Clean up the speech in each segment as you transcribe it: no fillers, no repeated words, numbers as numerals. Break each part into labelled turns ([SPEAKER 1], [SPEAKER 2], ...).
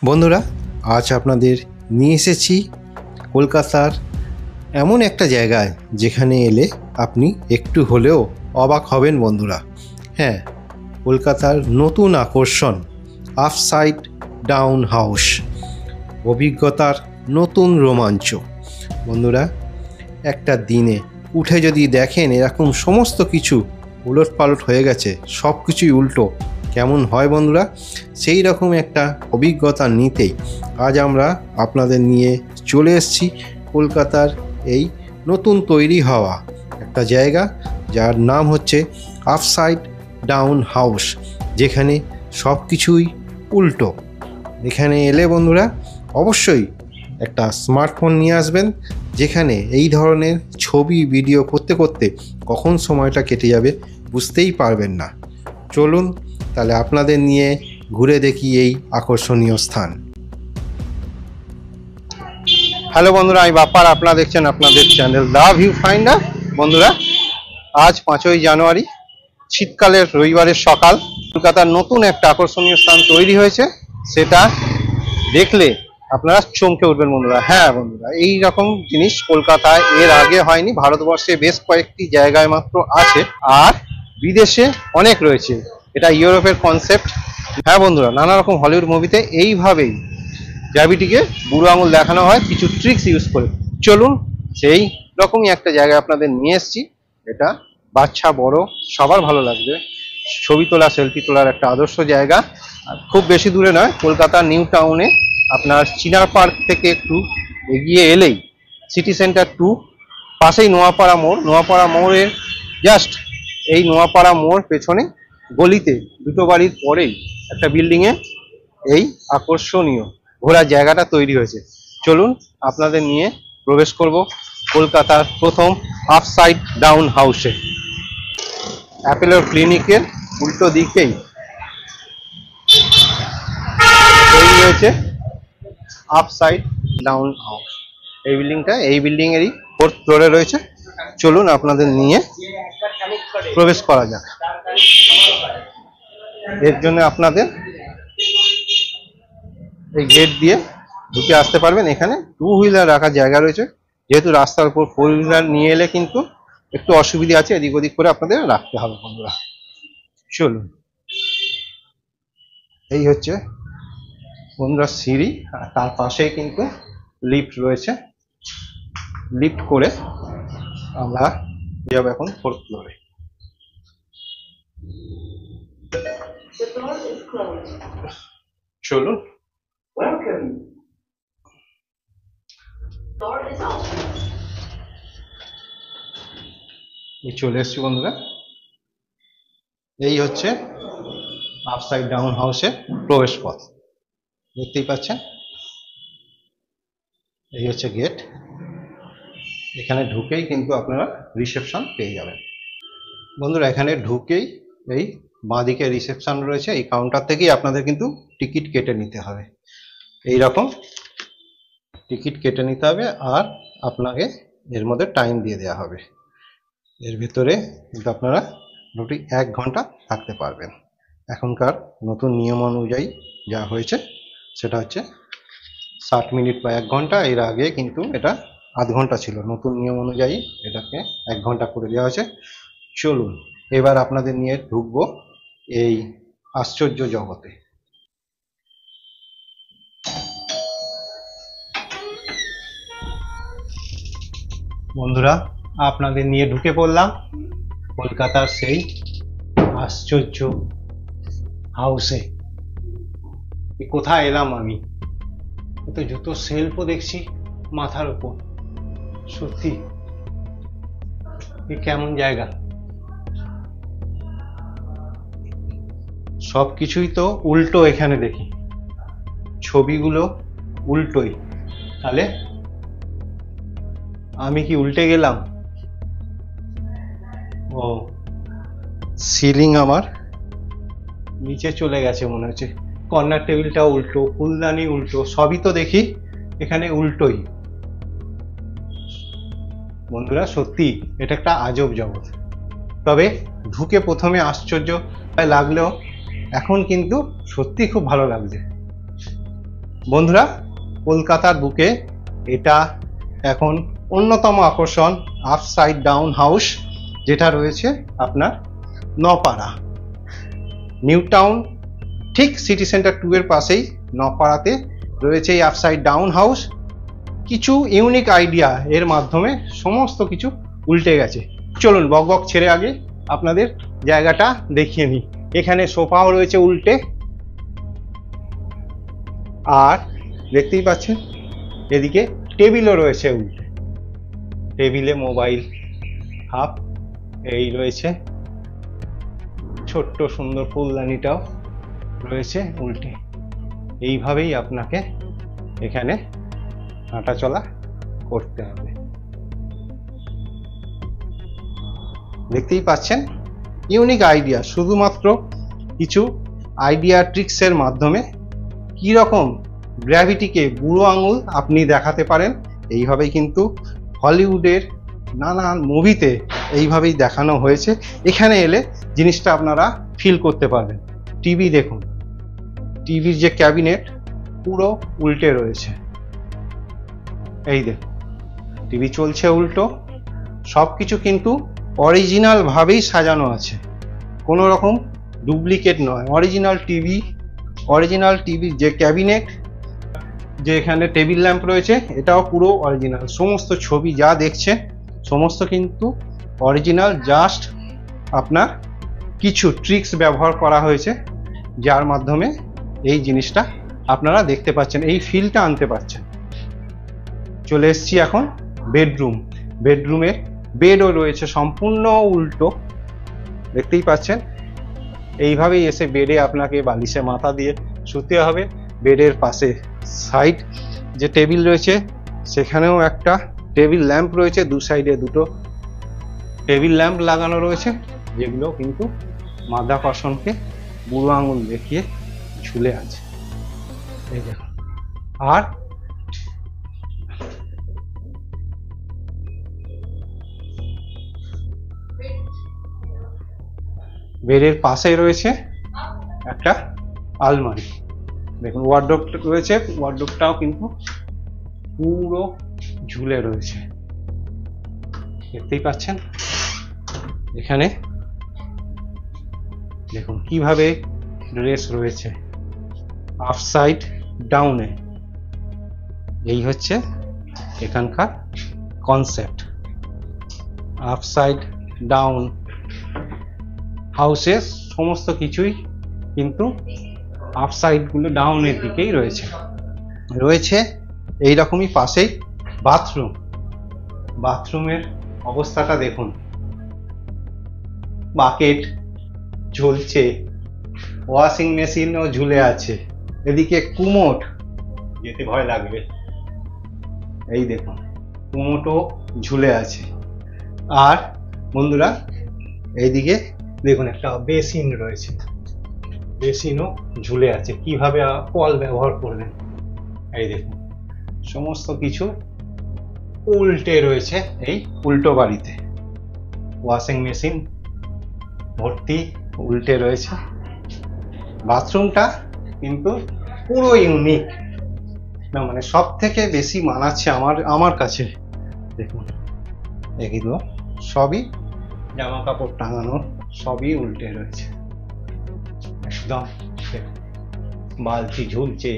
[SPEAKER 1] বন্ধুরা, আজ আপনাদের নিয়ে এসেছি কলকাতার এমন একটা জায়গায় যেখানে এলে আপনি একটু হলেও অবাক হবেন বন্ধুরা। হ্যাঁ, কলকাতার নতুন আকর্ষণ আপসাইড ডাউন হাউস, অভিজ্ঞতার নতুন রোমাঞ্চ। বন্ধুরা, একটা দিনে উঠে যদি দেখেন এরকম সমস্ত কিছু উলটপালট হয়ে গেছে, সব কিছুই উল্টো, কেমন হয় বন্ধুরা? সেই রকম একটা অভিজ্ঞতা নিতেই আজ আমরা আপনাদের নিয়ে চলে এসেছি কলকাতার এই নতুন তৈরি হওয়া একটা জায়গা, যার নাম হচ্ছে আপসাইড ডাউন হাউস, যেখানে সব কিছুই উল্টো। এখানে এলে বন্ধুরা অবশ্যই একটা স্মার্টফোন নিয়ে আসবেন, যেখানে এই ধরনের ছবি ভিডিও করতে করতে কখন সময়টা কেটে যাবে বুঝতেই পারবেন না। চলুন তাহলে আপনাদের নিয়ে ঘুরে দেখি এই আকর্ষণীয় স্থান। হ্যালো বন্ধুরা, আমি বাপ্পার, আপনারা দেখছেন আপনাদের চ্যানেল দ্য ভিউ ফাইন্ডার। বন্ধুরা, আজ 5ই জানুয়ারি, শীতকালের রবিবারের সকাল, কলকাতার নতুন একটা আকর্ষণীয় স্থান তৈরি হয়েছে, সেটা দেখলে আপনারা চমকে উঠবেন বন্ধুরা। হ্যাঁ বন্ধুরা, এই রকম জিনিস কলকাতায় এর আগে হয়নি। ভারতবর্ষে বেশ কয়েকটি জায়গায় মাত্র আছে, আর বিদেশে অনেক রয়েছে। এটা ইউরোপের কনসেপ্ট। হ্যাঁ বন্ধুরা, নানা রকম হলিউড মুভিতে এইভাবেই গ্র্যাভিটিকে বুড়ো আঙুল দেখানো হয় কিছু ট্রিক্স ইউজ করে। চলুন সেই রকমই একটা জায়গায় আপনাদের নিয়ে এসেছি। এটা বাচ্চা বড় সবার ভালো লাগবে। ছবি তোলা, সেলফি তোলার একটা আদর্শ জায়গা। আর খুব বেশি দূরে নয়, কলকাতার নিউ টাউনে আপনার চিনার পার্ক থেকে একটু এগিয়ে এলেই সিটি সেন্টার 2, পাশেই নোয়াপাড়া মোড়। নোয়াপাড়া মোড়ের জাস্ট এই নোয়াপাড়া মোড় পেছনে গলিতে দুটো বাড়ির পরেই একটা বিল্ডিংয়ে এই আকর্ষণীয় ঘোরার জায়গাটা তৈরি হয়েছে। চলুন আপনাদের নিয়ে প্রবেশ করব কলকাতার প্রথম আপসাইড ডাউন হাউসে। অ্যাপেলোর ক্লিনিকের উল্টো দিকেই তৈরি হয়েছে আপসাইড ডাউন হাউস। এই বিল্ডিংটা এই বিল্ডিং এরই 4th ফ্লোরে রয়েছে। চলুন আপনাদের নিয়ে প্রবেশ করা যাক। এর জন্য আপনাদের এই গেট দিয়ে ঢুকে আসতে পারবেন। এখানে 2 হুইলার রাখার জায়গা রয়েছে, যেহেতু রাস্তার উপর 4 হুইলার নিয়ে এলে কিন্তু একটু অসুবিধা আছে, এদিক ওদিক করে আপনাদের রাখতে হবে বন্ধুরা। চলুন, এই হচ্ছে বন্ধুরা সিঁড়ি, আর তার পাশেই কিন্তু লিফট রয়েছে। লিফট করে আমরা যাব এখন 4th ফ্লোরে। চলুন, চলে এসছি বন্ধুরা। এই হচ্ছে আপসাইড ডাউন হাউসের প্রবেশ পথ, দেখতেই পাচ্ছেন। এই হচ্ছে গেট। এখানে ঢুকেই কিন্তু আপনারা রিসেপশন পেয়ে যাবেন বন্ধুরা। এখানে ঢুকেই এই বাঁদিকে রিসেপশন রয়েছে। এই কাউন্টার থেকেই আপনাদের কিন্তু টিকিট কেটে নিতে হবে। এই রকম টিকিট কেটে নিতে হবে, আর আপনাকে এর মধ্যে টাইম দিয়ে দেওয়া হবে। এর ভিতরে কিন্তু আপনারা 1 ঘন্টা থাকতে পারবেন। এখনকার নতুন নিয়ম অনুযায়ী যা হয়েছে সেটা হচ্ছে 60 মিনিট বা 1 ঘন্টা। এর আগে কিন্তু এটা আধ ঘন্টা ছিল। নতুন নিয়ম অনুযায়ী এটাকে 1 ঘন্টা করে দেওয়া হয়েছে। চলুন এবার আপনাদের নিয়ে ঢুকবো এই আশ্চর্য জগতে। বন্ধুরা, আপনাদের নিয়ে ঢুকে পড়লাম কলকাতার সেই আশ্চর্য হাউসে। কোথায় এলাম আমি? তো জুতো সেলফও দেখছি মাথার উপর। সত্যি কেমন জায়গা! সবকিছুই তো উল্টো এখানে দেখি, ছবিগুলো উল্টোই। তাহলে আমি কি উল্টে গেলাম? ও, সিলিং আমার নিচে চলে গেছে মনে হচ্ছে। কর্নার টেবিলটা উল্টো, ফুলদানি উল্টো, সবই তো দেখি এখানে উল্টোই। বন্ধুরা, সত্যি এটা একটা আজব জগৎ। তবে ঢুকে প্রথমে আশ্চর্য লাগলেও এখন কিন্তু সত্যি খুব ভালো লাগছে। বন্ধুরা, কলকাতার বুকে এটা এখন অন্যতম আকর্ষণ আপসাইড ডাউন হাউস, যেটা রয়েছে আপনার নপাড়া নিউ টাউন, ঠিক সিটি সেন্টার 2 এর পাশেই নপাড়াতে রয়েছে এই আপসাইড ডাউন হাউস। কিছু ইউনিক আইডিয়া এর মাধ্যমে সমস্ত কিছু উল্টে গেছে। চলুন বকবক ছেড়ে আগে আপনাদের জায়গাটা দেখিয়ে নিই। এখানে সোফাও রয়েছে উল্টে, আর দেখতেই পাচ্ছেন এদিকে টেবিলও রয়েছে উল্টে। টেবিলে মোবাইল হাফ এই রয়েছে, ছোট্ট সুন্দর ফুলদানিটাও রয়েছে উল্টে। এইভাবেই আপনাকে এখানে হাঁটাচলা করতে হবে। দেখতেই পাচ্ছেন ইউনিক আইডিয়া, শুধুমাত্র কিছু আইডিয়া ট্রিক্সের মাধ্যমে কি রকম গ্র্যাভিটিকে বুড়ো আঙুল আপনি দেখাতে পারেন। এইভাবেই কিন্তু হলিউডের নানান মুভিতে এইভাবেই দেখানো হয়েছে। এখানে এলে জিনিসটা আপনারা ফিল করতে পারবেন। টিভি দেখুন, টিভির যে ক্যাবিনেট পুরো উল্টে রয়েছে। এই দেখুন টিভি চলছে উল্টো, সব কিছু কিন্তু অরিজিনাল ভাবেই সাজানো আছে, কোনো রকম ডুপ্লিকেট নয়। অরিজিনাল টিভির যে ক্যাবিনেট, যে এখানে টেবিল ল্যাম্প রয়েছে, এটাও পুরো অরিজিনাল। সমস্ত ছবি যা দেখছে সমস্ত কিন্তু অরিজিনাল, জাস্ট আপনার কিছু ট্রিক্স ব্যবহার করা হয়েছে, যার মাধ্যমে এই জিনিসটা আপনারা দেখতে পাচ্ছেন, এই ফিলটা আনতে পারছেন। চলে এসছি এখন বেডরুমের বেডও রয়েছে সম্পূর্ণ উল্টো, দেখতেই পাচ্ছেন। এইভাবেই এসে বেডে আপনাকে বালিশে মাথা দিয়ে শুতে হবে। বেডের পাশে সাইড যে টেবিল রয়েছে সেখানেও একটা টেবিল ল্যাম্প রয়েছে, দু সাইডে দুটো টেবিল ল্যাম্প লাগানো রয়েছে, যেগুলো কিন্তু মাধ্যাকর্ষণকে বুড়ো আঙুল দেখিয়ে ঝুলে আছে। এই দেখুন, আর বেডের পাশে রয়েছে একটা আলমারি, দেখুন ওয়ার্ডরোব রয়েছে, ওয়ার্ডরোবটাও কিন্তু পুরো ঝুলে রয়েছে, দেখতেই পাচ্ছেন। এখানে দেখুন কিভাবে ড্রেস রয়েছে আপসাইড ডাউনে। এই হচ্ছে এখানকার কনসেপ্ট, আপসাইড ডাউন হাউসের সমস্ত কিছুই কিন্তু আপসাইডগুলো ডাউনের দিকেই রয়েছে। এইরকমই পাশেই বাথরুমের অবস্থাটা দেখুন, বাকেট ঝুলছে, ওয়াশিং মেশিনও ঝুলে আছে, এদিকে কুমোট, যেতে ভয় লাগবে, এই দেখুন কুমোটও ঝুলে আছে। আর বন্ধুরা এইদিকে দেখুন একটা বেসিন রয়েছে, বেসিনও ঝুলে আছে। কিভাবে কল ব্যবহার করবেন এই দেখুন, সমস্ত কিছু উল্টে রয়েছে এই উল্টো বাড়িতে। ওয়াশিং মেশিন ভর্তি উল্টে রয়েছে। বাথরুমটা কিন্তু পুরো ইউনিক, না মানে সব থেকে বেশি মানাচ্ছে আমার কাছে। দেখুন এগুলো সবই জামা কাপড় টাঙানো, সবই উল্টে রয়েছে একদম। বালতি ঝুলছে,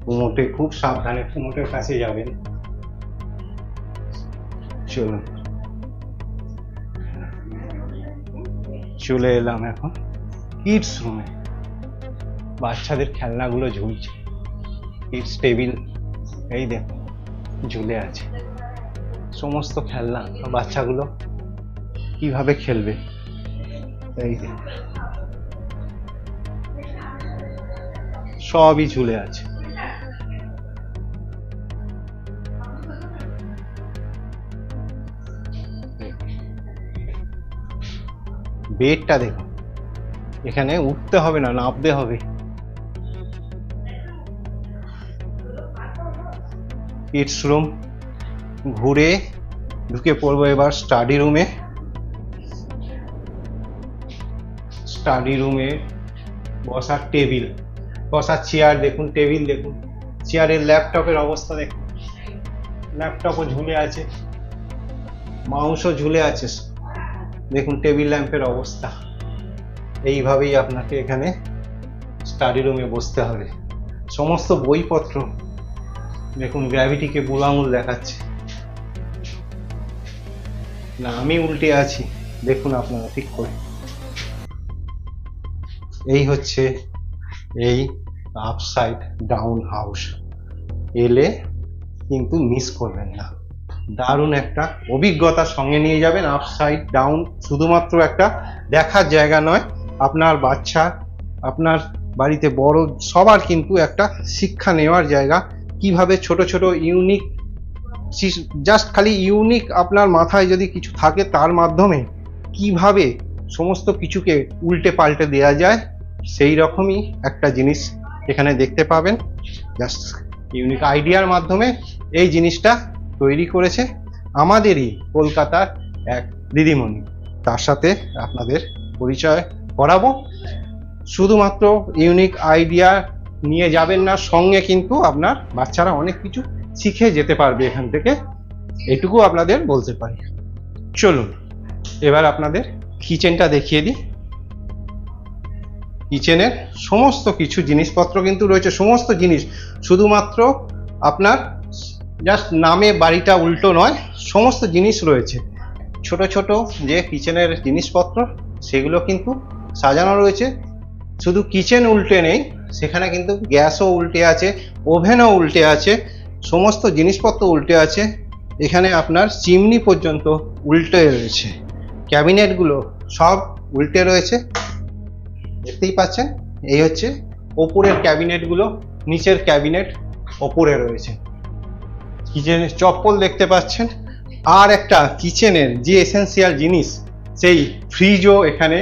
[SPEAKER 1] কুমোটে খুব সাবধানে কুমোটের কাছে যাবেন। চলুন চলে এলাম এখন কিডস রুমে। বাচ্চাদের খেলনাগুলো ঝুলছে, কিডস টেবিল এই দেখুন ঝুলে আছে, সমস্ত খেলনা বাচ্চাগুলো কিভাবে খেলবে এই দেখুন সবই ঝুলে আছে। বেডটা দেখুন, এখানে উঠতে হবে না, নামতে হবে। কিডস রুম ঘুরে ঢুকে পড়বো এবার স্টাডি রুমে। স্টাডি রুমে বসার টেবিল বসার চেয়ার দেখুন, টেবিল দেখুন, চেয়ারের ল্যাপটপের অবস্থা দেখুন, ল্যাপটপও ঝুলে আছে, মাউসও ঝুলে আছে, দেখুন টেবিল ল্যাম্পের অবস্থা। এইভাবেই আপনাকে এখানে স্টাডি রুমে বসতে হবে। সমস্ত বইপত্র দেখুন, গ্র্যাভিটিকে বুড়ো আঙুল দেখাচ্ছে না, আমি উল্টে আছি, দেখুন আপনারা ঠিক করে। এই হচ্ছে এই আপসাইড ডাউন হাউস, এলে কিন্তু মিস করবেন না। দারুণ একটা অভিজ্ঞতা সঙ্গে নিয়ে যাবেন। আপসাইড ডাউন শুধুমাত্র একটা দেখার জায়গা নয়, আপনার বাচ্চা, আপনার বাড়িতে বড় সবার কিন্তু একটা শিক্ষা নেওয়ার জায়গা। কিভাবে ছোট ছোট ইউনিক, জাস্ট খালি ইউনিক আপনার মাথায় যদি কিছু থাকে তার মাধ্যমে কিভাবে সমস্ত কিছুকে উল্টে পাল্টে দেওয়া যায়, সেই রকমই একটা জিনিস এখানে দেখতে পাবেন। জাস্ট ইউনিক আইডিয়ার মাধ্যমে এই জিনিসটা তৈরি করেছে আমাদেরই কলকাতার এক দিদিমণি। তার সাথে আপনাদের পরিচয় করাবো। শুধুমাত্র ইউনিক আইডিয়া নিয়ে যাবেন না, সঙ্গে কিন্তু আপনার বাচ্চারা অনেক কিছু শিখে যেতে পারবে এখান থেকে, এটুকু আপনাদের বলতে পারি। চলুন এবার আপনাদের কিচেনটা দেখিয়ে দিই। কিচেনের সমস্ত কিছু জিনিসপত্র কিন্তু রয়েছে, সমস্ত জিনিস, শুধুমাত্র আপনার জাস্ট নামে বাড়িটা উল্টো নয়, সমস্ত জিনিস রয়েছে। ছোট ছোট যে কিচেনের জিনিসপত্র সেগুলো কিন্তু সাজানো রয়েছে। শুধু কিচেন উল্টে নেই, সেখানে কিন্তু গ্যাসও উল্টে আছে, ওভেনও উল্টে আছে, সমস্ত জিনিসপত্র উল্টে আছে। এখানে আপনার চিমনি পর্যন্ত উল্টে রয়েছে, ক্যাবিনেটগুলো সব উল্টে রয়েছে, দেখতেই পাচ্ছেন। এই হচ্ছে ওপরের ক্যাবিনেটগুলো, নিচের ক্যাবিনেট ওপরে রয়েছে। কিচেনের চপ্পল দেখতে পাচ্ছেন। আর একটা কিচেনের যে এসেন্সিয়াল জিনিস, সেই ফ্রিজও এখানে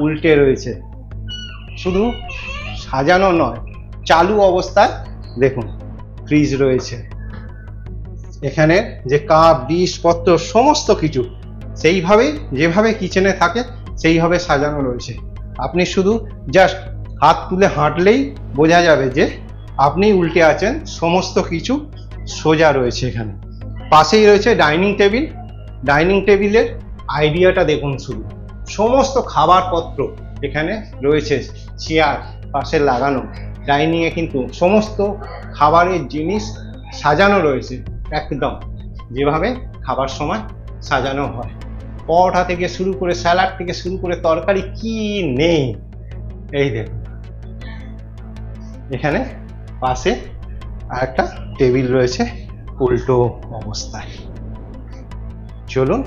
[SPEAKER 1] উল্টে রয়েছে। শুধু সাজানো নয়, চালু অবস্থায় দেখুন ফ্রিজ রয়েছে। এখানে যে কাপ ডিশ পত্র সমস্ত কিছু সেইভাবেই, যেভাবে কিচেনে থাকে সেইভাবে সাজানো রয়েছে। আপনি শুধু জাস্ট হাত তুলে হাঁটলেই বোঝা যাবে যে আপনি উল্টে আছেন, সমস্ত কিছু সোজা রয়েছে এখানে। পাশেই রয়েছে ডাইনিং টেবিল। ডাইনিং টেবিলের আইডিয়াটা দেখুন, শুধু সমস্ত খাবারপত্র এখানে রয়েছে, চেয়ার পাশে লাগানো। ডাইনিংয়ে কিন্তু সমস্ত খাবারের জিনিস সাজানো রয়েছে, একদম যেভাবে খাবার সময় সাজানো হয়। পরোটা থেকে শুরু করে, স্যালাড থেকে শুরু করে, তরকারি কি নেই এই দেখুন। এখানে পাশে আরেকটা টেবিল রয়েছে উল্টো অবস্থায়। চলুন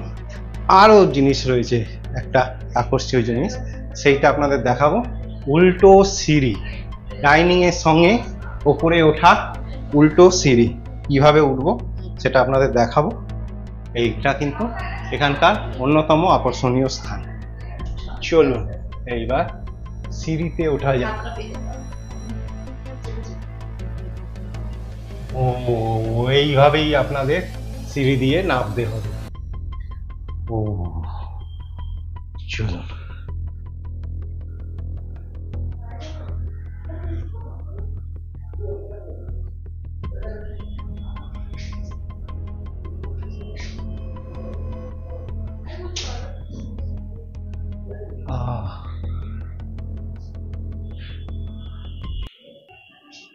[SPEAKER 1] আরো জিনিস রয়েছে, একটা আকর্ষণীয় জিনিস, সেইটা আপনাদের দেখাবো। উল্টো সিঁড়ি, ডাইনিং এর সঙ্গে ওপরে ওঠা উল্টো সিঁড়ি, কিভাবে উঠবো সেটা আপনাদের দেখাবো। এইটা কিন্তু এখানকার অন্যতম আকর্ষণীয় স্থান। চলুন এইবার সিঁড়িতে ওঠা যাক। ও এইভাবেই আপনাদের সিঁড়ি দিয়ে নামতে হবে। ও চলুন।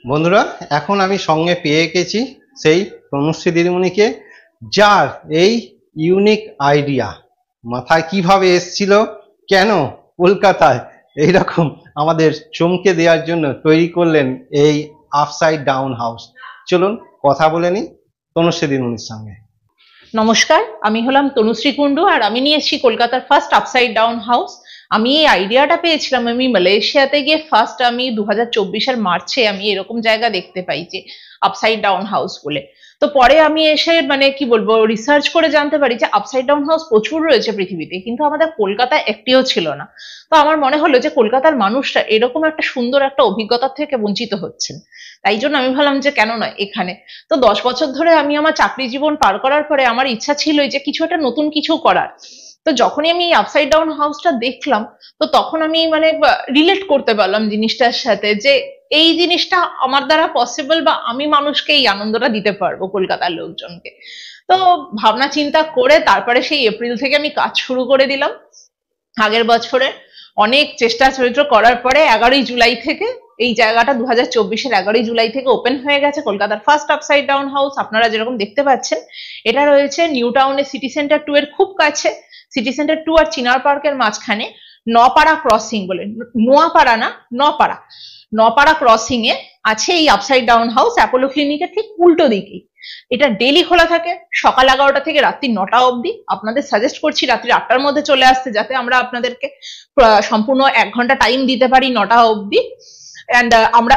[SPEAKER 1] বন্ধুরা, এখন আমি সঙ্গে পেয়ে গেছি সেই তনুশ্রী দিদিমণিকে, যার এই ইউনিক আইডিয়া মাথায় কিভাবে এসছিল, কেন কলকাতায় এইরকম আমাদের চমকে দেওয়ার জন্য তৈরি করলেন এই আপসাইড ডাউন হাউস। চলুন কথা বলে নিই তনুশ্রী দিদিমণির সঙ্গে।
[SPEAKER 2] নমস্কার, আমি হলাম তনুশ্রী কুন্ডু, আর আমি নিয়ে এসেছি কলকাতার ফার্স্ট আপসাইড ডাউন হাউস। আমি এই আইডিয়াটা পেয়েছিলাম আমি মালয়েশিয়াতে গিয়ে। ফার্স্ট আমি 2024-এর মার্চে আমি এরকম জায়গা দেখতে পাই যে আপসাইড ডাউন হাউস বলে। তো পরে আমি এসে মানে কি বলবো, রিসার্চ করে জানতে পারি যে আপসাইড ডাউন হাউস প্রচুর রয়েছে পৃথিবীতে, কিন্তু আমাদের কলকাতায় একটিও ছিল না। তো আমার মনে হলো যে কলকাতার মানুষরা এরকম একটা সুন্দর একটা অভিজ্ঞতা থেকে বঞ্চিত হচ্ছেন, তাই জন্য আমি ভাবলাম যে কেন নয় এখানে। তো 10 বছর ধরে আমি আমার চাকরি জীবন পার করার পরে আমার ইচ্ছা ছিল যে কিছু একটা নতুন কিছু করার। তো যখনই আমি আপসাইড ডাউন হাউসটা দেখলাম, তো তখন আমি মানে রিলেট করতে পারলাম জিনিসটার সাথে, যে এই জিনিসটা আমার দ্বারা পসিবল, বা আমি মানুষকে এই আনন্দটা দিতে পারবো কলকাতার লোকজনকে। তো ভাবনা চিন্তা করে তারপরে সেই এপ্রিল থেকে আমি কাজ শুরু করে দিলাম। আগের বছরে অনেক চেষ্টা চরিত্র করার পরে 11ই জুলাই থেকে এই জায়গাটা 2024-এর 11ই জুলাই থেকে ওপেন হয়ে গেছে, কলকাতার ফার্স্ট আপসাইড ডাউন হাউস। আপনারা যেরকম দেখতে পাচ্ছেন, এটা রয়েছে নিউ টাউনের সিটি সেন্টার 2 এর খুব কাছে। সিটি সেন্টার 2 আর চিনার পার্কের মাঝখানে নপাড়া ক্রসিং বলে, নোয়াপাড়া না, নপাড়া, নপাড়া ক্রসিং এ আছে এই আপসাইড ডাউন হাউস, অ্যাপোলো ক্লিনিকের ঠিক উল্টো দিকেই। এটা ডেইলি খোলা থাকে সকাল 11টা থেকে রাত্রি 9টা অবধি। আপনাদের সাজেস্ট করছি রাত্রি 8টার মধ্যে চলে আসতে, যাতে আমরা আপনাদেরকে সম্পূর্ণ 1 ঘন্টা টাইম দিতে পারি 9টা অবধি। অ্যান্ড আমরা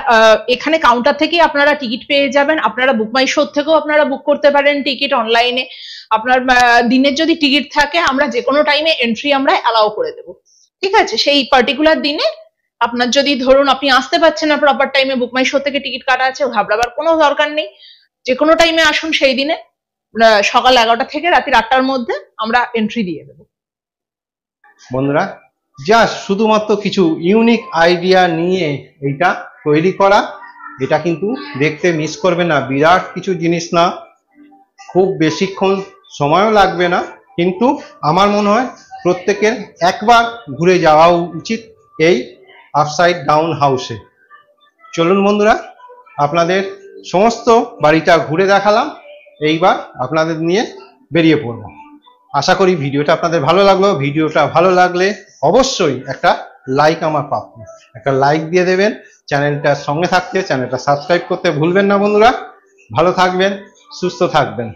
[SPEAKER 2] এখানে কাউন্টার থেকেই আপনারা টিকিট পেয়ে যাবেন। আপনারা বুক মাই শো থেকেও আপনারা বুক করতে পারেন টিকিট অনলাইনে। আপনার দিনের যদি টিকিট থাকে, আমরা যে কোনো টাইমে এন্ট্রি আমরা অ্যালাউ করে দেবো, ঠিক আছে? সেই পার্টিকুলার দিনে আপনার যদি ধরুন আপনি আসতে পারছেন না প্রপার টাইমে, বুক মাই শো থেকে টিকিট কাটা আছে, ঘাবড়াবার কোনো দরকার নেই। যে কোনো টাইমে আসুন, সেই দিনে সকাল 11টা থেকে রাত্রি 8টার মধ্যে আমরা এন্ট্রি দিয়ে দেবো।
[SPEAKER 1] বন্ধুরা, জাস্ট শুধুমাত্র কিছু ইউনিক আইডিয়া নিয়ে এইটা তৈরি করা, এটা কিন্তু দেখতে মিস করবে না। বিরাট কিছু জিনিস না, খুব বেশিক্ষণ সময়ও লাগবে না, কিন্তু আমার মনে হয় প্রত্যেকের একবার ঘুরে যাওয়া উচিত এই আপসাইড ডাউন হাউসে। চলুন বন্ধুরা, আপনাদের সমস্ত বাড়িটা ঘুরে দেখালাম, এইবার আপনাদের নিয়ে বেরিয়ে পড়ব। আশা করি ভিডিওটা আপনাদের ভালো লাগলো। ভিডিওটা ভালো লাগলে অবশ্যই একটা লাইক আমার প্রাপ্য, একটা লাইক দিয়ে দেবেন। চ্যানেলটার সঙ্গে থাকতে চ্যানেলটা সাবস্ক্রাইব করতে ভুলবেন না বন্ধুরা। ভালো থাকবেন, সুস্থ থাকবেন।